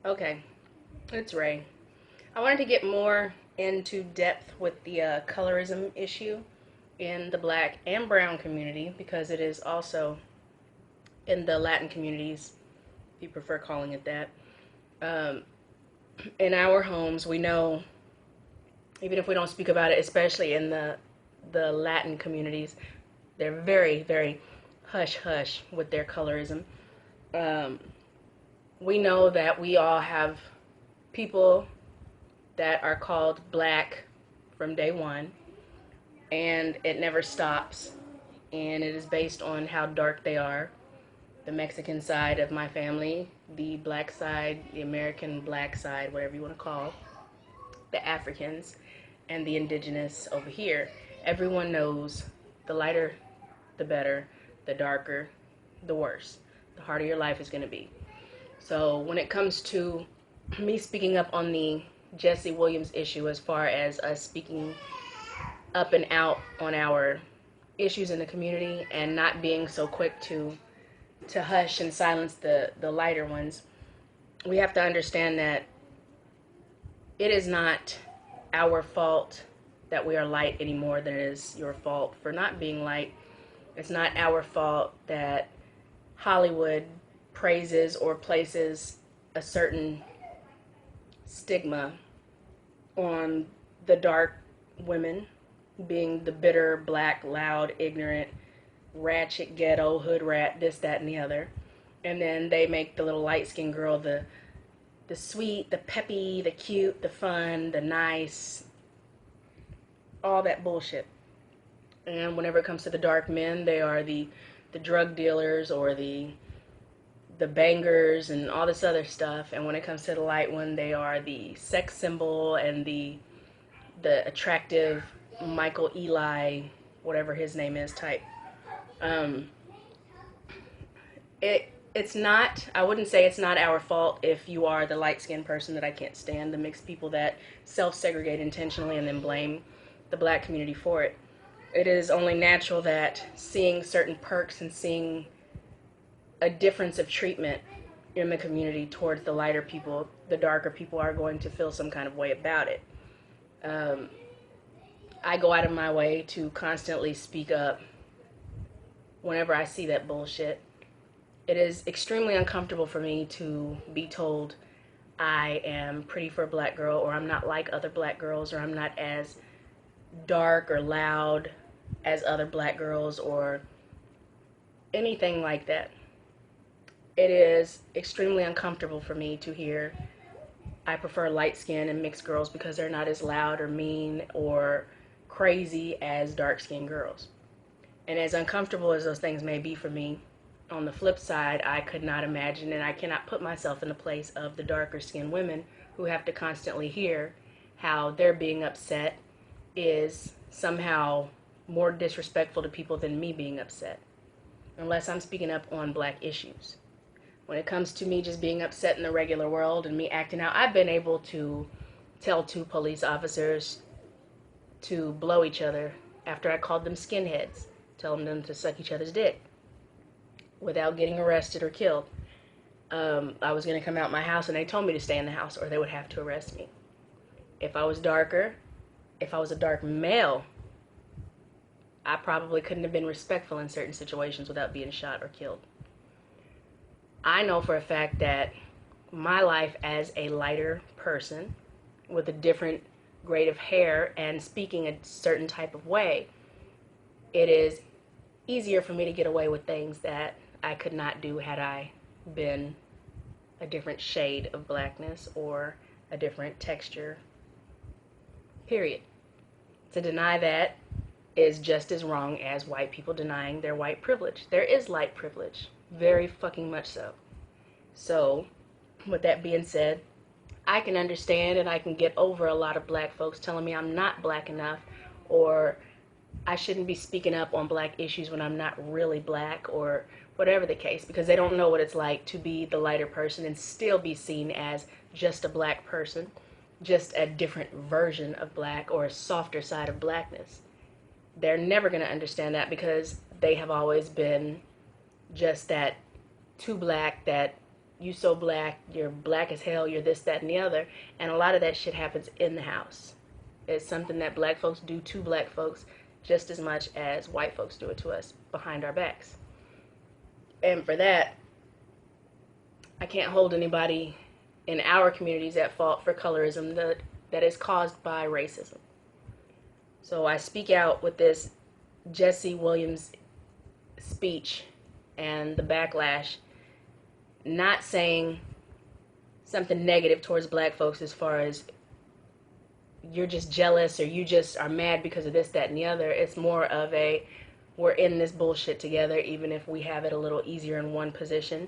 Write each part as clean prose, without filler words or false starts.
Okay, it's Ray. I wanted to get more into depth with the colorism issue in the black and brown community because it is also in the Latin communities, if you prefer calling it that. Um, in our homes, we know, even if we don't speak about it, especially in the Latin communities, they're very, very hush hush with their colorism. Um, we know that we all have people that are called black from day one, and it never stops. And it is based on how dark they are. The Mexican side of my family, the black side, the American black side, whatever you want to call, the Africans, and the indigenous over here. Everyone knows the lighter, the better, the darker, the worse. The harder your life is going to be. So when it comes to me speaking up on the Jesse Williams issue, as far as us speaking up and out on our issues in the community and not being so quick to hush and silence the lighter ones, we have to understand that it is not our fault that we are light any more than it is your fault for not being light. It's not our fault that Hollywood praises or places a certain stigma on the dark women being the bitter, black, loud, ignorant, ratchet, ghetto, hood rat, this, that, and the other. And then they make the little light-skinned girl the sweet, the peppy, the cute, the fun, the nice, all that bullshit. And whenever it comes to the dark men, they are the drug dealers or the bangers and all this other stuff. And when it comes to the light one, they are the sex symbol and the attractive Michael Eli, whatever his name is, type. Um, it's not. I wouldn't say it's not our fault if you are the light skinned person that I can't stand, the mixed people that self segregate intentionally and then blame the black community for it. It is only natural that seeing certain perks and seeing a difference of treatment in the community towards the lighter people, the darker people are going to feel some kind of way about it. Um, I go out of my way to constantly speak up whenever I see that bullshit. It is extremely uncomfortable for me to be told I am pretty for a black girl, or I'm not like other black girls, or I'm not as dark or loud as other black girls, or anything like that. It is extremely uncomfortable for me to hear I prefer light skin and mixed girls because they're not as loud or mean or crazy as dark skinned girls. And as uncomfortable as those things may be for me, on the flip side, I could not imagine and I cannot put myself in the place of the darker skinned women who have to constantly hear how their being upset is somehow more disrespectful to people than me being upset, unless I'm speaking up on black issues. When it comes to me just being upset in the regular world and me acting out, I've been able to tell two police officers to blow each other after I called them skinheads, telling them to suck each other's dick without getting arrested or killed. I was going to come out my house and they told me to stay in the house or they would have to arrest me. If I was darker, if I was a dark male, I probably couldn't have been respectful in certain situations without being shot or killed. I know for a fact that my life as a lighter person with a different grade of hair and speaking a certain type of way, it is easier for me to get away with things that I could not do had I been a different shade of blackness or a different texture, period. To deny that is just as wrong as white people denying their white privilege. There is light privilege, very fucking much so. So, with that being said, I can understand and I can get over a lot of black folks telling me I'm not black enough or I shouldn't be speaking up on black issues when I'm not really black or whatever the case, because they don't know what it's like to be the lighter person and still be seen as just a black person, just a different version of black or a softer side of blackness. They're never going to understand that because they have always been just that too black, that you so black, you're black as hell, you're this, that, and the other. And a lot of that shit happens in the house. It's something that black folks do to black folks just as much as white folks do it to us behind our backs. And for that, I can't hold anybody in our communities at fault for colorism that is caused by racism. So I speak out with this Jesse Williams speech and the backlash, not saying something negative towards black folks as far as you're just jealous or you just are mad because of this, that, and the other. It's more of a, we're in this bullshit together, even if we have it a little easier in one position,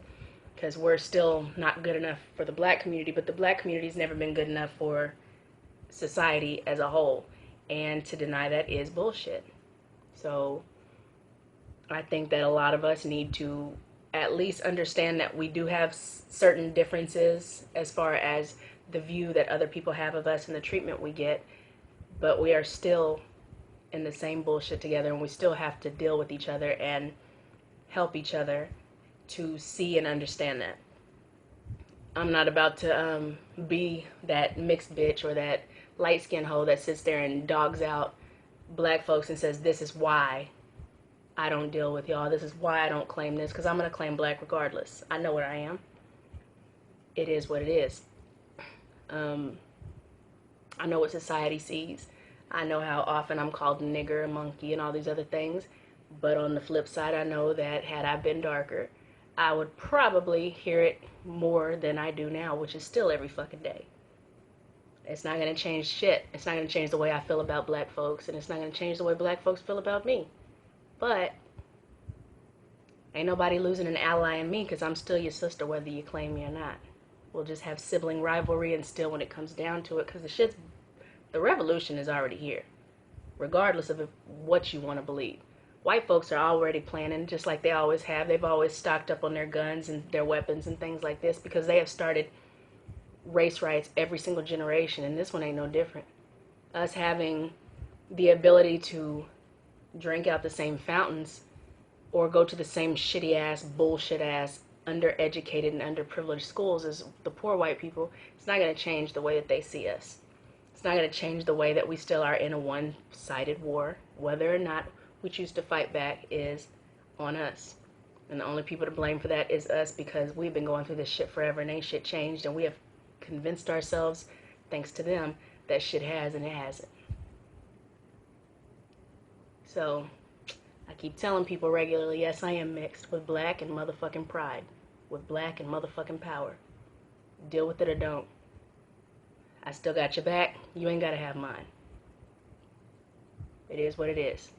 because we're still not good enough for the black community, but the black community's never been good enough for society as a whole, and to deny that is bullshit. So I think that a lot of us need to at least understand that we do have certain differences as far as the view that other people have of us and the treatment we get, but we are still in the same bullshit together, and we still have to deal with each other and help each other to see and understand that. I'm not about to be that mixed bitch or that light-skinned hoe that sits there and dogs out black folks and says, this is why I don't deal with y'all, this is why I don't claim this, because I'm going to claim black regardless. I know what I am. It is what it is. I know what society sees. I know how often I'm called a nigger, a monkey, and all these other things. But on the flip side, I know that had I been darker, I would probably hear it more than I do now, which is still every fucking day. It's not going to change shit. It's not going to change the way I feel about black folks, and it's not going to change the way black folks feel about me. But ain't nobody losing an ally in me, because I'm still your sister whether you claim me or not. We'll just have sibling rivalry, and still when it comes down to it, because the revolution is already here, regardless of what you want to believe. White folks are already planning, just like they always have. They've always stocked up on their guns and their weapons and things like this, because they have started race riots every single generation, and this one ain't no different. Us having the ability to drink out the same fountains or go to the same shitty ass, bullshit ass, undereducated and underprivileged schools as the poor white people, it's not going to change the way that they see us. It's not going to change the way that we still are in a one-sided war. Whether or not we choose to fight back is on us. And the only people to blame for that is us, because we've been going through this shit forever and ain't shit changed, and we have convinced ourselves, thanks to them, that shit has, and it hasn't. So I keep telling people regularly, yes, I am mixed with black and motherfucking pride, with black and motherfucking power. Deal with it or don't. I still got your back. You ain't gotta have mine. It is what it is.